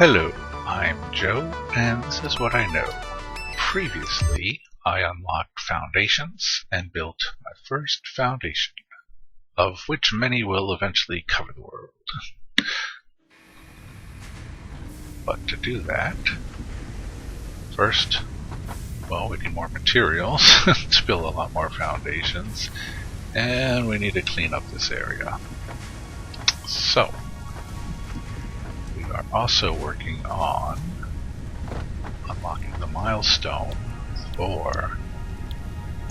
Hello, I'm Joe, and this is what I know. Previously, I unlocked foundations and built my first foundation, of which many will eventually cover the world. But to do that, first, well, we need more materials to build a lot more foundations, and we need to clean up this area. So, we are also working on unlocking the milestone for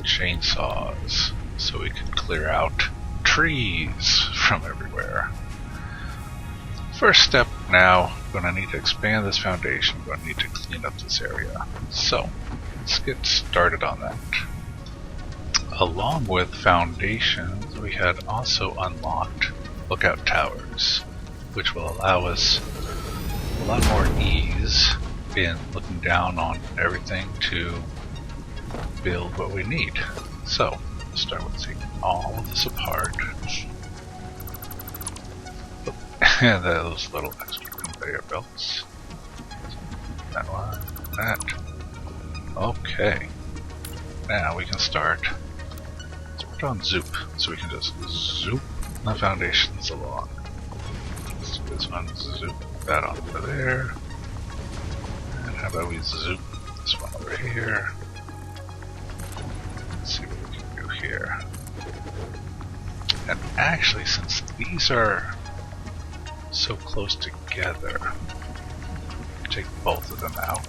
chainsaws, so we can clear out trees from everywhere. First step now, I'm going to need to expand this foundation. I'm going to need to clean up this area. So, let's get started on that. Along with foundations, we had also unlocked lookout towers, which will allow us a lot more ease in looking down on everything to build what we need. So, let's start with taking all of this apart. And those little extra conveyor belts. That one, that. Okay. Now we can start. Let's put on zoop, so we can just zoop the foundations along. Let's do this one, zoop that on over there. And how about we zoop this one over here? Let's see what we can do here. And actually, since these are so close together, take both of them out.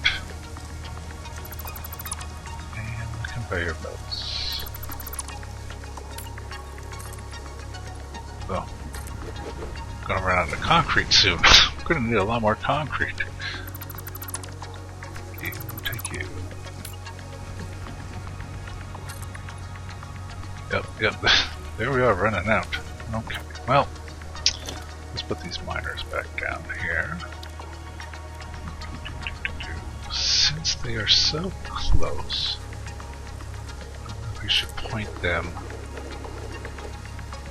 And conveyor belts. Oh, I'm gonna run out of concrete soon. I'm gonna need a lot more concrete. You, take you. Yep. There we are, running out. Okay, well, let's put these miners back down here. Since they are so close, we should point them.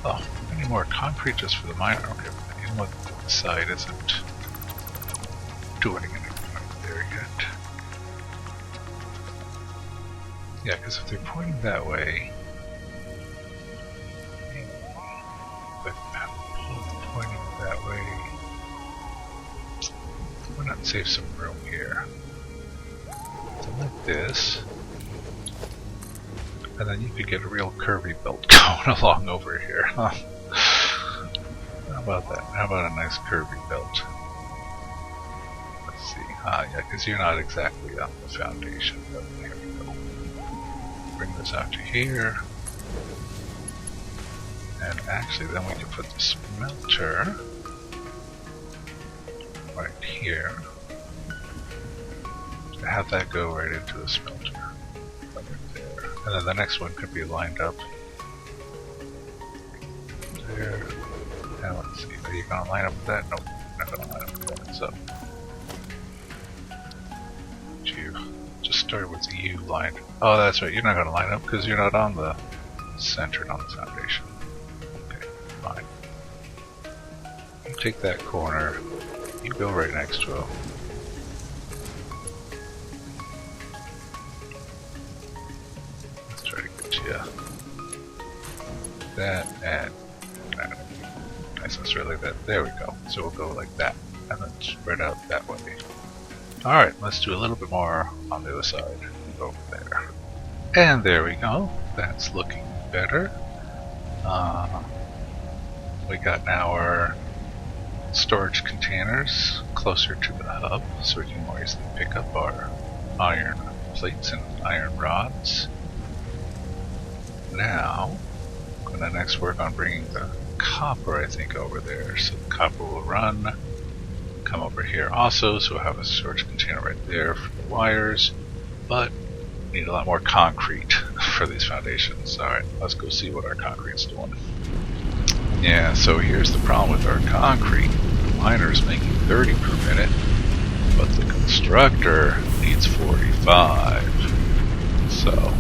Oh, I need more concrete just for the miner. Okay, but you know what? The side isn't doing anything there yet. Yeah, because if they're pointing that way, pointing that way, why not save some room here? So like this, and then you could get a real curvy belt going along over here. Huh? How about that? How about a nice curvy belt? Let's see. Yeah, because you're not exactly on the foundation. But here we go. Bring this out to here. And actually, then we can put the smelter right here. Have that go right into the smelter. Right there. And then the next one could be lined up there. And let's see, are you going to line up with that? Nope, not going to line up with that. So, you just start with the U line. Oh, that's right, you're not going to line up because you're not on the centered on the foundation. Fine. You take that corner, you go right next to him. Let's try to get you that and that. Nice and straight like that. There we go. So we'll go like that and then spread out that way. Alright, let's do a little bit more on the other side. Over there. And there we go. That's looking better. We got our storage containers closer to the hub, so we can more easily pick up our iron plates and iron rods. Now, I'm going to next work on bringing the copper, I think, over there. So the copper will run, come over here also, so we'll have a storage container right there for the wires, but we need a lot more concrete for these foundations. Alright, let's go see what our concrete's doing. Yeah, so here's the problem with our concrete. The miner's making 30 per minute, but the constructor needs 45. So,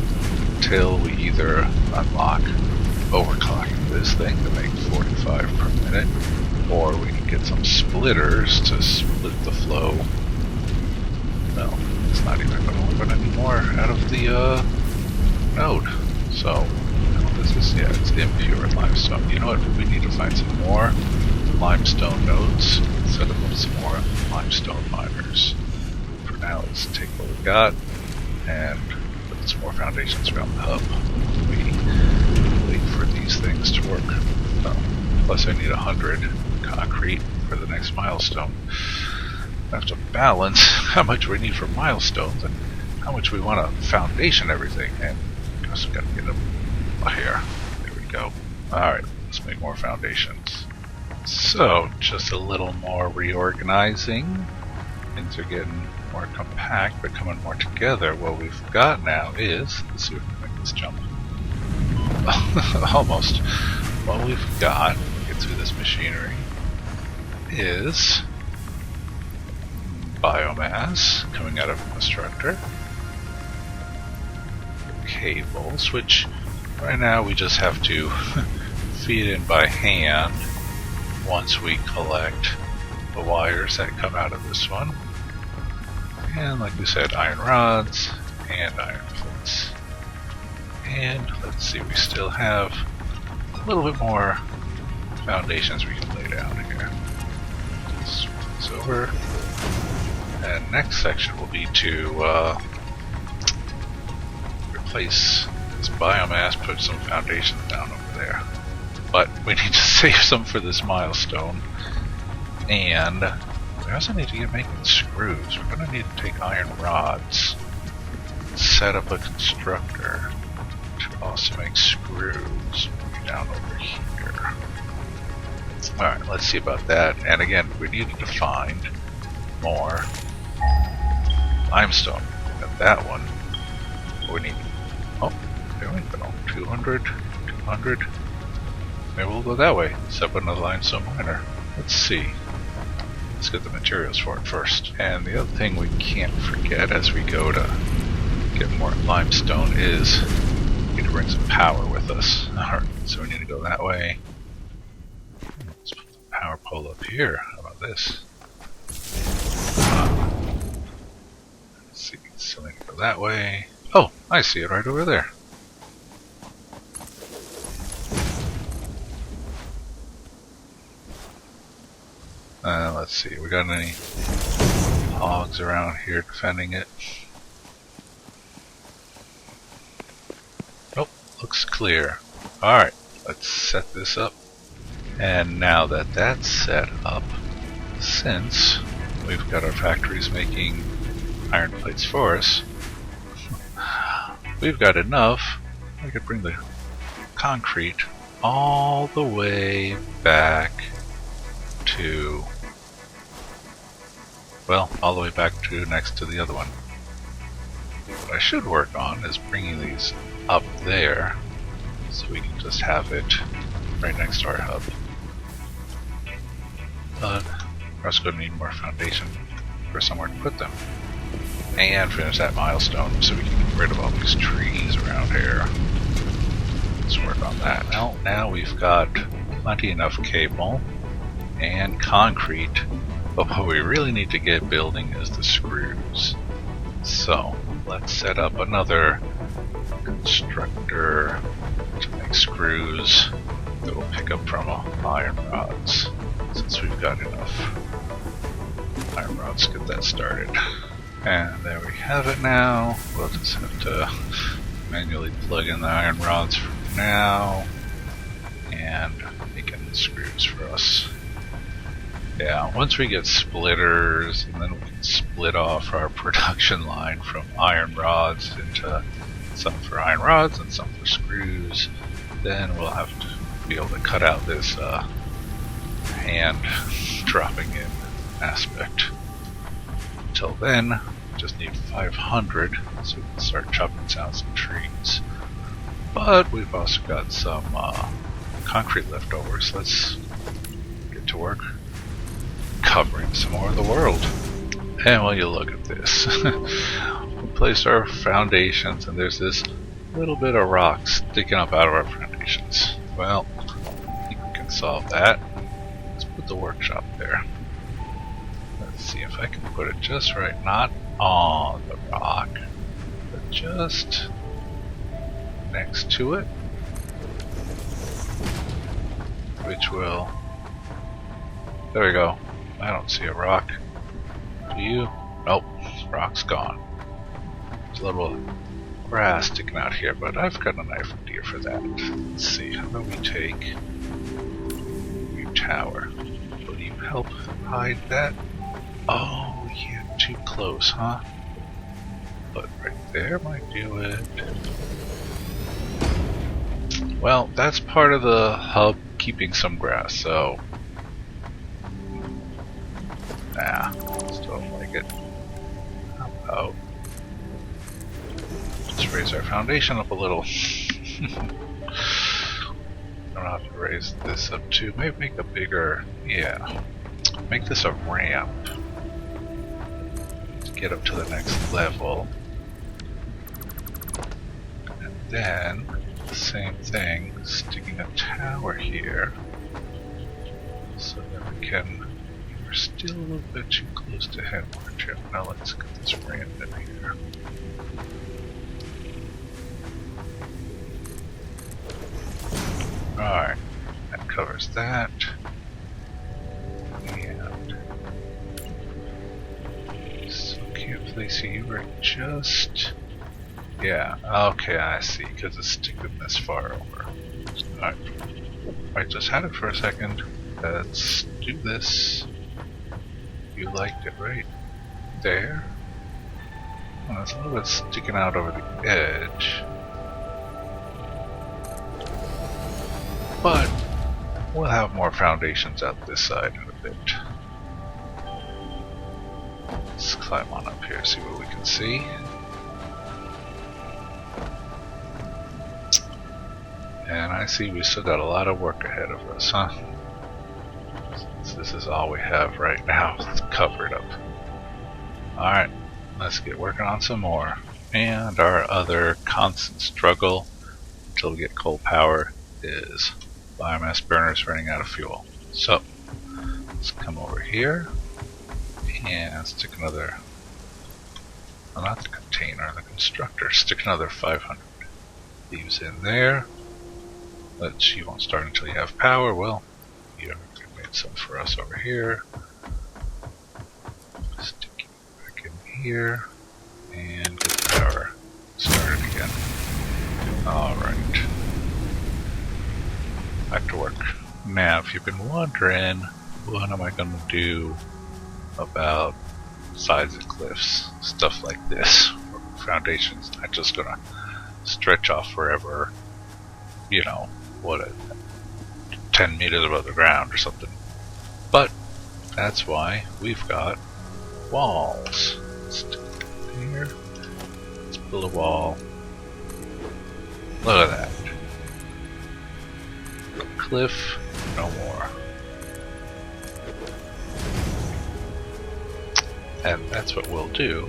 until we either unlock overclocking this thing to make 45 per minute, or we can get some splitters to split the flow the node. So, what is this? Yeah, it's impure limestone. You know what? We need to find some more limestone nodes. Set up some more limestone miners. For now, let's take what we got and put some more foundations around the hub. We wait for these things to work. Plus, I need 100 concrete for the next milestone. I have to balance how much we need for milestones and how much we want to foundation everything. And I guess we gotta get them here. There we go. Alright, let's make more foundations. So, just a little more reorganizing. Things are getting more compact, but coming more together. What we've got now is, let's see if we can make this jump. Almost. What we've got, get through this machinery, is biomass coming out of a constructor, cables, which right now we just have to feed in by hand once we collect the wires that come out of this one. And like we said, iron rods and iron plates. And let's see, we still have a little bit more foundations we can lay down here. Let's flip this over. And next section will be to replace this biomass, put some foundations down over there. But we need to save some for this milestone. And we also need to get making screws. We're going to need to take iron rods, set up a constructor to also make screws down over here. Alright, let's see about that. And again, we needed to find more limestone. Got that one. We need, oh, there we go. 200, 200. Maybe we'll go that way. Set up another limestone miner. Let's see. Let's get the materials for it first. And the other thing we can't forget as we go to get more limestone is we need to bring some power with us. Alright, so we need to go that way. Let's put the power pole up here. How about this? Let's see, so we need to go that way. Oh, I see it right over there. Let's see, we got any hogs around here defending it? Nope, looks clear. Alright, let's set this up. And now that that's set up, since we've got our factories making iron plates for us, we've got enough. We could bring the concrete all the way back to, well, all the way back to next to the other one. What I should work on is bringing these up there so we can just have it right next to our hub. But we're also going to need more foundation for somewhere to put them. And finish that milestone so we can get rid of all these trees around here. Let's work on that. Now we've got plenty enough cable and concrete, but what we really need to get building is the screws. So let's set up another constructor to make screws that will pick up from iron rods, since we've got enough iron rods to get that started. And there we have it now. We'll just have to manually plug in the iron rods for now and making the screws for us. Yeah, once we get splitters, and then we can split off our production line from iron rods into some for iron rods and some for screws, then we'll have to be able to cut out this hand dropping in aspect. Until then, we just need 500 so we can start chopping down some trees. But we've also got some concrete leftovers. Let's get to work covering some more of the world. And well, you look at this. We placed our foundations and there's this little bit of rock sticking up out of our foundations. Well, I think we can solve that. Let's put the workshop there. Let's see if I can put it just right, not on the rock, but just next to it, which will... There we go. I don't see a rock. Do you? Nope, rock's gone. There's a little grass sticking out here, but I've got a knife idea for that. Let's see, how do we take your tower? Will you help hide that? Oh, yeah, too close, huh? But right there might do it. Well, that's part of the hub keeping some grass, so... Nah, still don't like it. How about... Let's raise our foundation up a little. I'll have to raise this up too. Maybe make a bigger... Yeah. Make this a ramp. To get up to the next level. And then... Same thing, sticking a tower here. So that we can... We're still a little bit too close to headwater. Now let's get this ramp in here. Alright, that covers that. And so can't place you were just... Yeah, okay, I see, because it's sticking this far over. Alright, I just had it for a second. Let's do this. You liked it right there. Well, it's a little bit sticking out over the edge. But we'll have more foundations out this side in a bit. Let's climb on up here, see what we can see. And I see we still got a lot of work ahead of us, huh? Since this is all we have right now, it's covered up. Alright, let's get working on some more. And our other constant struggle until we get coal power is biomass burners running out of fuel. So, let's come over here and stick another, well, not the container, the constructor, stick another 500 leaves in there. But you won't start until you have power. Well, you made some for us over here. Stick it back in here and get the power started again. Alright. Back to work. Now, if you've been wondering, what am I going to do about sides of cliffs, stuff like this, foundations, not just going to stretch off forever, you know, what, 10 meters above the ground or something. But that's why we've got walls. Stick it here. Let's build a wall. Look at that. Cliff, no more. And that's what we'll do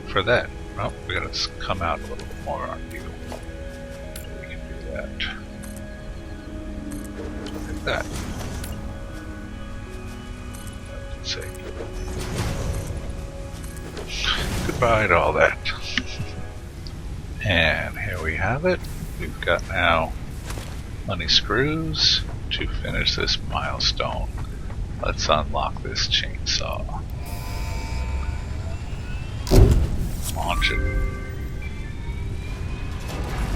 for that. Oh, we gotta come out a little bit more on you. We can do that. Look at that. Let's see. Goodbye to all that. And here we have it. We've got now money screws to finish this milestone. Let's unlock this chainsaw. Launch it.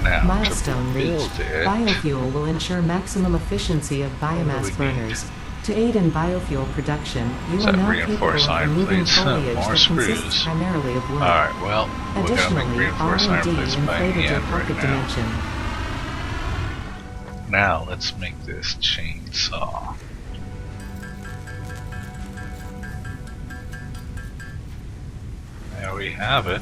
Now, Milestone reached. Biofuel will ensure maximum efficiency of biomass burners. To aid in biofuel production, you are now capable of removing foliage that consists primarily of wood. Alright, well, we're going to make reinforced iron plates by hand right now. Now, let's make this chainsaw. There we have it.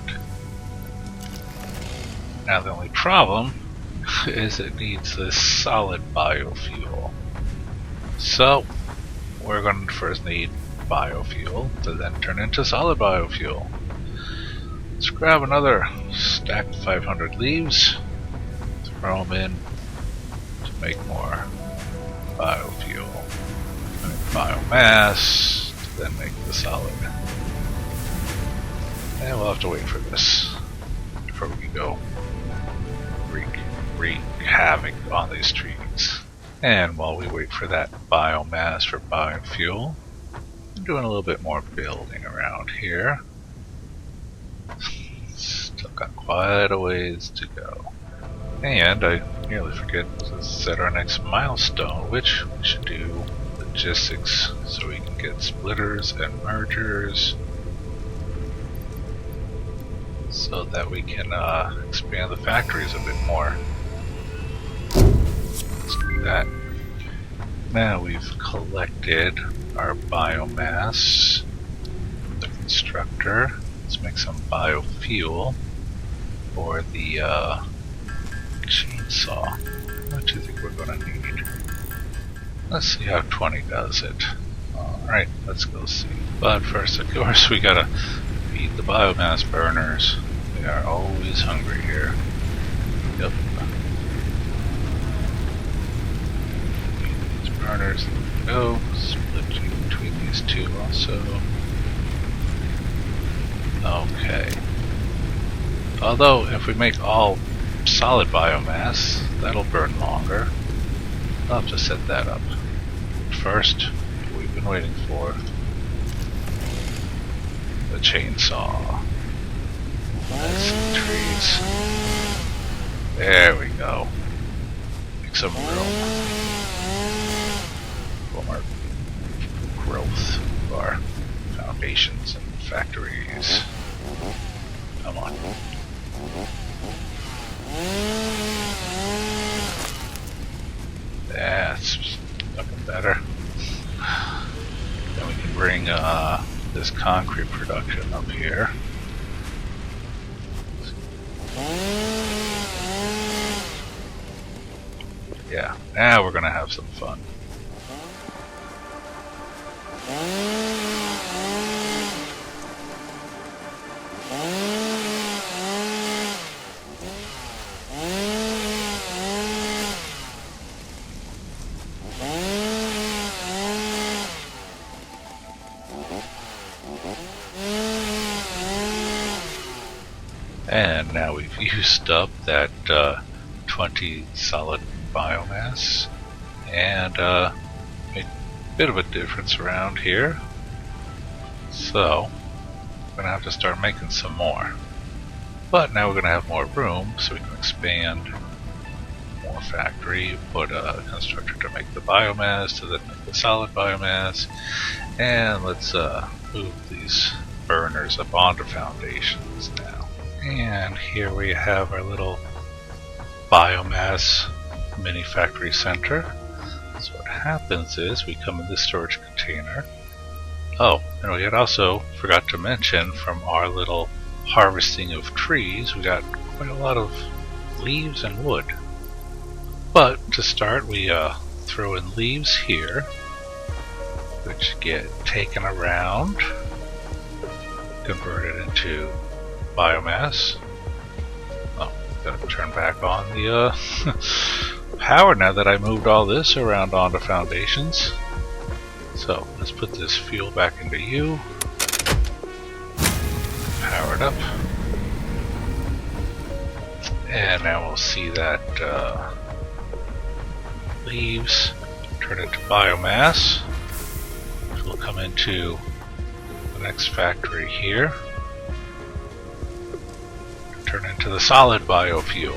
Now the only problem is it needs this solid biofuel. So, we're going to first need biofuel to then turn into solid biofuel. Let's grab another stack of 500 leaves, throw them in to make more biofuel. Biomass to then make the solid. And we'll have to wait for this. before we can go wreak havoc on these trees. And while we wait for that biomass for biofuel, I'm doing a little bit more building around here. Still got quite a ways to go. And I nearly forget to set our next milestone, which we should do logistics so we can get splitters and mergers so that we can expand the factories a bit more. Let's do that. Now we've collected our biomass from the constructor. Let's make some biofuel for the chainsaw. What do you think we're going to need? Let's see how 20 does it. Alright, let's go see. But first, of course, we gotta feed the biomass burners. They are always hungry here. Yep. These burners go. Split between these two also. Okay. Although, if we make all solid biomass, that'll burn longer. I'll have to set that up. First, what we've been waiting for, the chainsaw. That's some trees. There we go. Make some room for our growth of our foundations and factories. Come on. That's looking better. Then we can bring this concrete production up here. Yeah, now we're gonna have some fun. And now we've used up that 20 solid biomass and made a bit of a difference around here. So we're going to have to start making some more. But now we're going to have more room so we can expand more factory, put a constructor to make the biomass, to then make the solid biomass, and let's move these burners up onto foundations now. And here we have our little biomass mini factory center. So what happens is we come in this storage container. Oh, and we had also forgot to mention from our little harvesting of trees, we got quite a lot of leaves and wood. But to start, we throw in leaves here, which get taken around, converted into biomass. Oh, gotta turn back on the power now that I moved all this around onto foundations. So let's put this fuel back into you. Power it up. And now we'll see that leaves turn into biomass, which will come into the next factory here. Turn into the solid biofuel,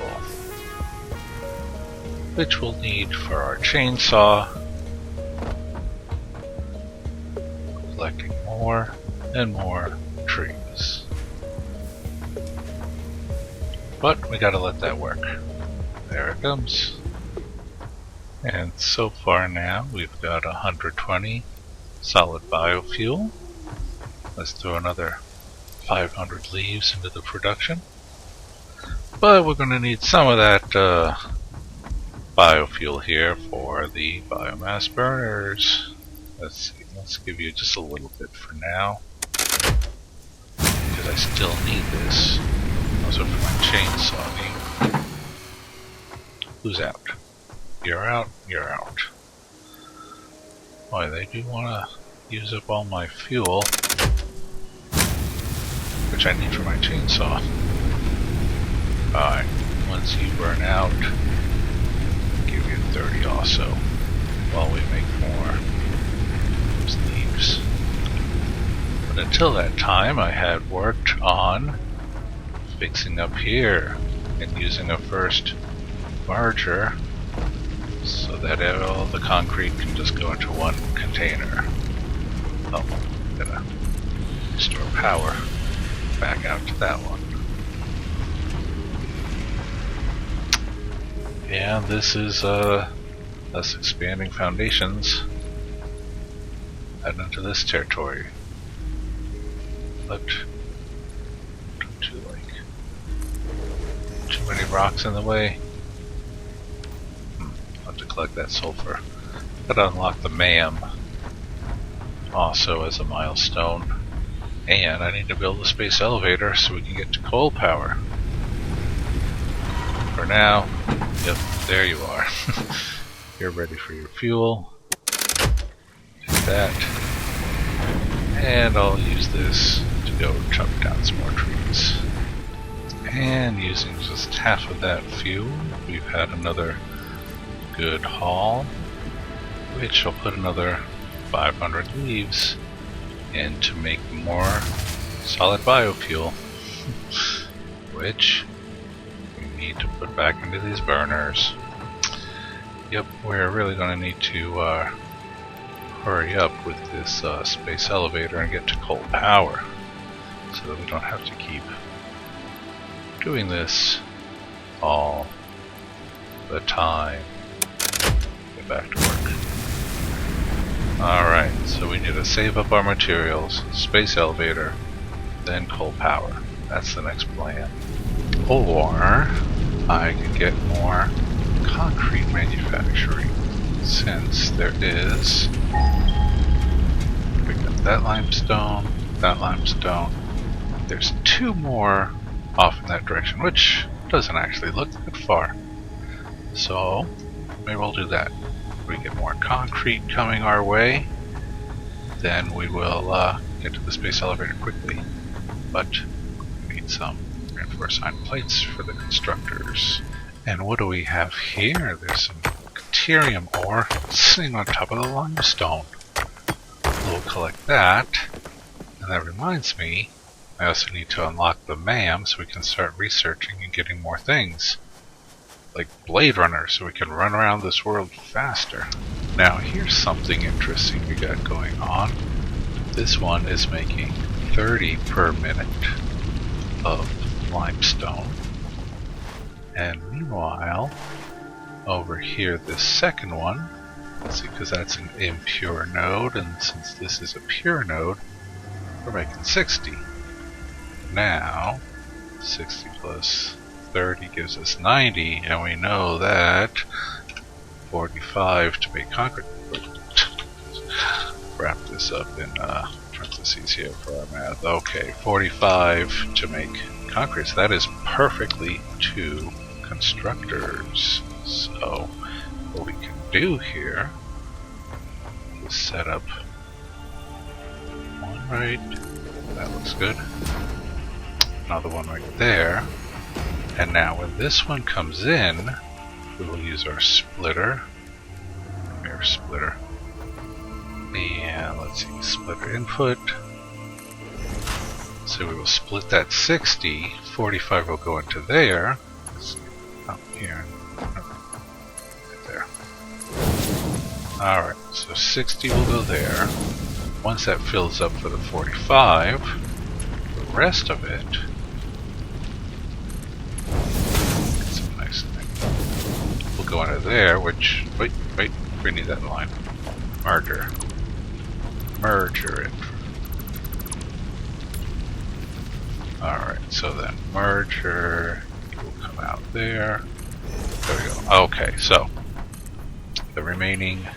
which we'll need for our chainsaw, collecting more and more trees. But we gotta let that work. There it comes. And so far now we've got 120 solid biofuel. Let's throw another 500 leaves into the production. But we're going to need some of that biofuel here for the biomass burners. Let's see, let's give you just a little bit for now, because I still need this. Also for my chainsaw. Who's out? You're out, you're out. Boy, they do want to use up all my fuel, which I need for my chainsaw. Alright, once you burn out, give you 30 also, while we make more leaves. But until that time, I had worked on fixing up here and using a first merger so that all the concrete can just go into one container. Oh, I'm gonna store power back out to that one. And this is us expanding foundations out into this territory. But don't you like too many rocks in the way? I'll have to collect that sulfur. Gotta unlock the MAM also as a milestone. And I need to build a space elevator so we can get to coal power. For now, yep, there you are. You're ready for your fuel. Take that. And I'll use this to go chop down some more trees. And using just half of that fuel, we've had another good haul, which I'll put another 500 leaves in to make more solid biofuel, which we need to put back into these burners. Yep, we're really going to need to hurry up with this space elevator and get to coal power so that we don't have to keep doing this all the time. Get back to work. Alright, so we need to save up our materials, space elevator, then coal power. That's the next plan. Or I could get more concrete manufacturing, since there is, pick up that limestone, there's 2 more off in that direction, which doesn't actually look that far, so maybe we'll do that. If we get more concrete coming our way, then we will get to the space elevator quickly, but we need some reinforced iron plates for the constructors. And what do we have here? There's some deuterium ore sitting on top of the limestone. We'll collect that. And that reminds me, I also need to unlock the MAM so we can start researching and getting more things. Like Blade Runner, so we can run around this world faster. Now here's something interesting we got going on. This one is making 30 per minute of limestone. And meanwhile, over here, this second one, let's see, because that's an impure node, and since this is a pure node, we're making 60. Now, 60 plus 30 gives us 90, and we know that 45 to make concrete. Wrap this up in parentheses here for our math. Okay, 45 to make concrete, so that is perfectly 2 constructors. So what we can do here is set up one right, that looks good, another one right there, and now when this one comes in, we will use our splitter, mirror splitter, and let's see, splitter input. So we will split that 60, 45 will go into there, up here, right there. Alright, so 60 will go there. Once that fills up for the 45, the rest of it, get some nice thing, will go into there, which, wait, we need that line. Merger it. Alright, so then merger will come out there. There we go. Okay, so the remaining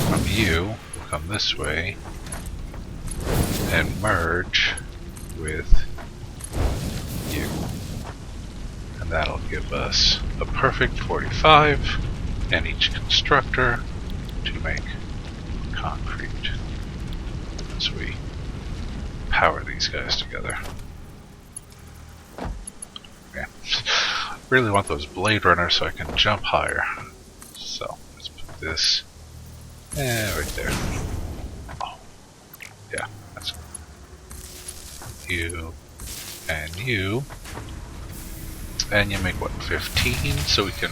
from you will come this way and merge with you. And that'll give us a perfect 45 and each constructor to make concrete as we power these guys together. Okay. really want those blade runners so I can jump higher. So let's put this right there. Oh, yeah, that's good. You and you. And you make what, 15? So we can...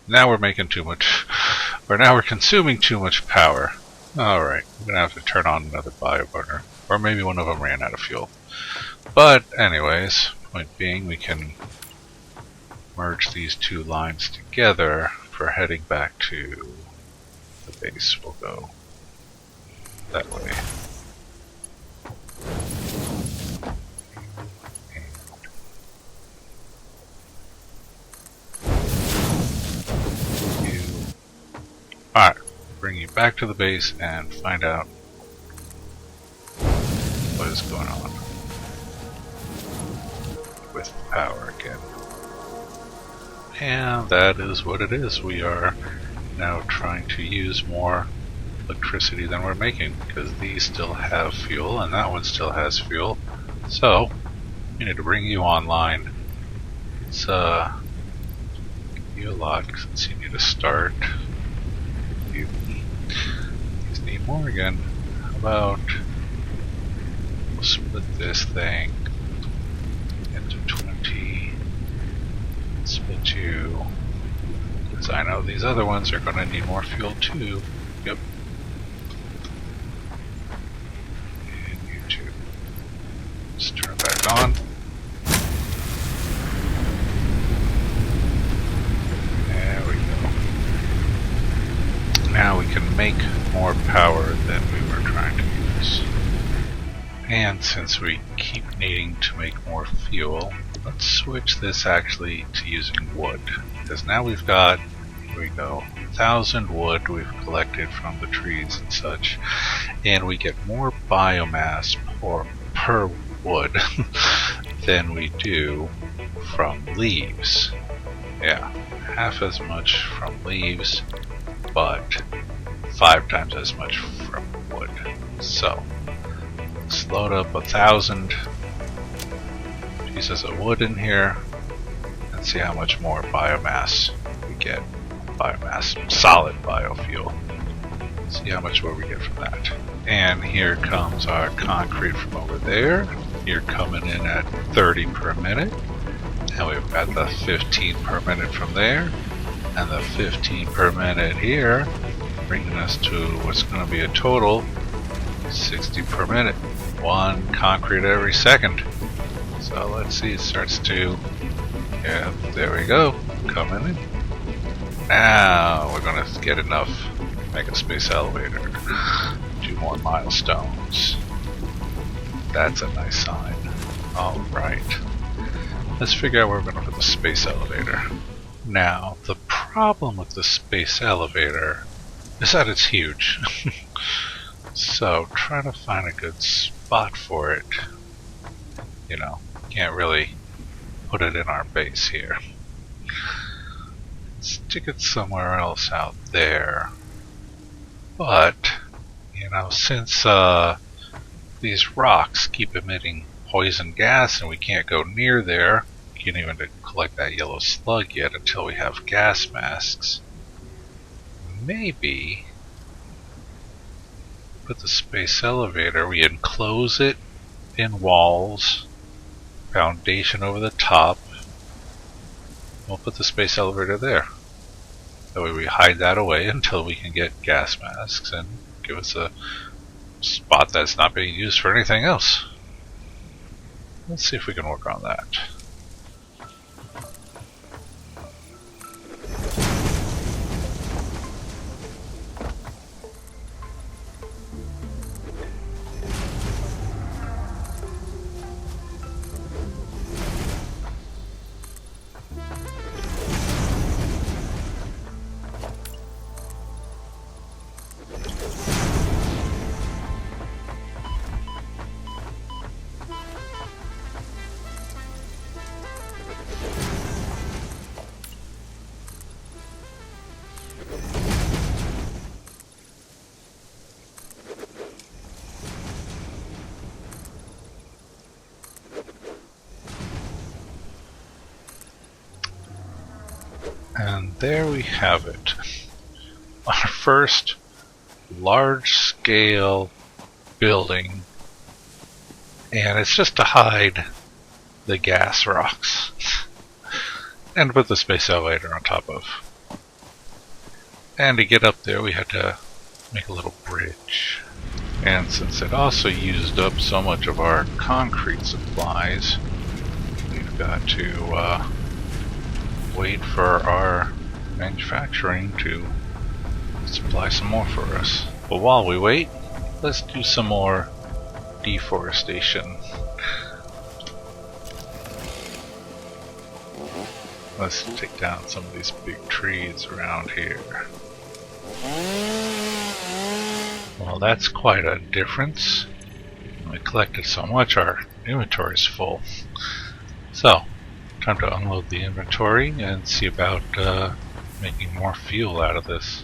Now we're making too much... Or now we're consuming too much power. Alright, we're gonna have to turn on another bioburner. Or maybe one of them ran out of fuel. But anyways, point being, we can merge these two lines together for heading back to the base. We'll go that way. Alright, bring you back to the base and find out what is going on with the power again. And that is what it is. We are now trying to use more electricity than we're making because these still have fuel and that one still has fuel. So, we need to bring you online. Let's give you a lot since you need to start. You just need more again. How about we'll split this thing into 20. Split you, because I know these other ones are going to need more fuel too. Yep. And you too. Just turn it back on. Now we can make more power than we were trying to use. And since we keep needing to make more fuel, let's switch this actually to using wood. Because now we've got, here we go, 1,000 wood we've collected from the trees and such. And we get more biomass per wood than we do from leaves. Yeah, half as much from leaves, but 5 times as much from wood. So, let's load up 1,000 pieces of wood in here and see how much more biomass we get. Biomass, solid biofuel. See how much more we get from that. And here comes our concrete from over there. You're coming in at 30 per minute. And we've got the 15 per minute from there. And the 15 per minute here, bringing us to what's going to be a total 60 per minute. 1 concrete every second. So let's see, it starts to, yeah, there we go, coming in. Now we're going to get enough mega space elevator. 2 more milestones. That's a nice sign. Alright. Let's figure out where we're going to put the space elevator. Now, the problem with the space elevator is that it's huge. So, trying to find a good spot for it, you know, can't really put it in our base here. Stick it somewhere else out there. But, you know, since these rocks keep emitting poison gas and we can't go near there, we can't even collect that yellow slug yet until we have gas masks. Maybe put the space elevator, we enclose it in walls, foundation over the top. We'll put the space elevator there. That way we hide that away until we can get gas masks and give us a spot that's not being used for anything else. Let's see if we can work on that. And there we have it. Our first large-scale building. And it's just to hide the gas rocks. And put the space elevator on top of. And to get up there we had to make a little bridge. And since it also used up so much of our concrete supplies, we've got to wait for our manufacturing to supply some more for us. But while we wait, let's do some more deforestation. Let's take down some of these big trees around here. Well, that's quite a difference. We collected so much, our inventory is full. So, time to unload the inventory and see about making more fuel out of this.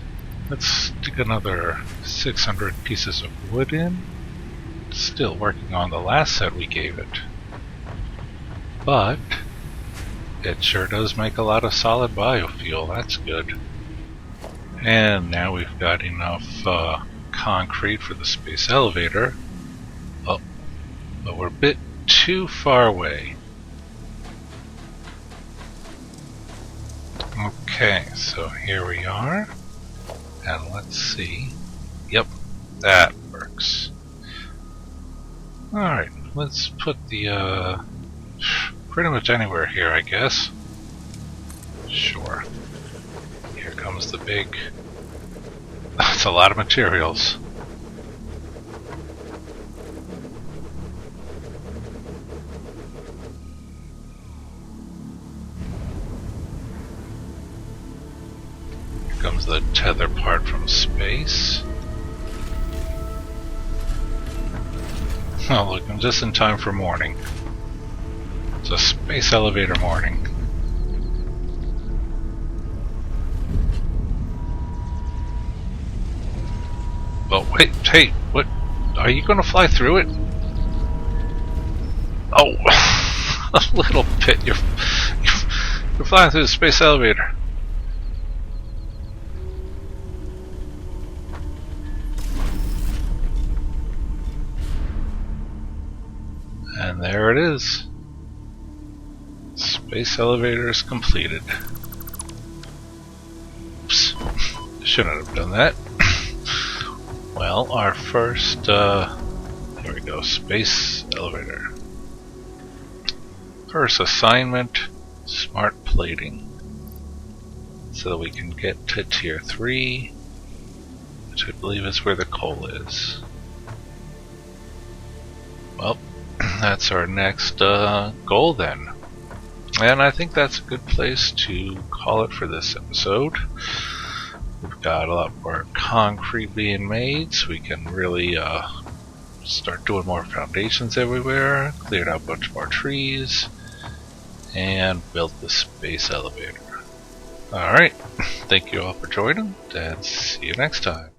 Let's stick another 600 pieces of wood in. Still working on the last set we gave it. But it sure does make a lot of solid biofuel, that's good. And now we've got enough concrete for the space elevator. Oh, but we're a bit too far away. Okay, so here we are. And let's see. Yep, that works. Alright, let's put the pretty much anywhere here, I guess. Sure. Here comes the big... That's a lot of materials. Here comes the tether part from space. Oh look, I'm just in time for morning. It's a space elevator morning. Well, wait, hey, what? Are you gonna fly through it? Oh, a little bit. You're flying through the space elevator. And there it is. Space elevator is completed. Oops. Shouldn't have done that. Well, our first, here we go, space elevator. First assignment, smart plating. So that we can get to tier 3, which I believe is where the coal is. Well, that's our next goal then. And I think that's a good place to call it for this episode. We've got a lot more concrete being made, so we can really start doing more foundations everywhere, cleared out a bunch more trees, and build the space elevator. Alright, thank you all for joining, and see you next time.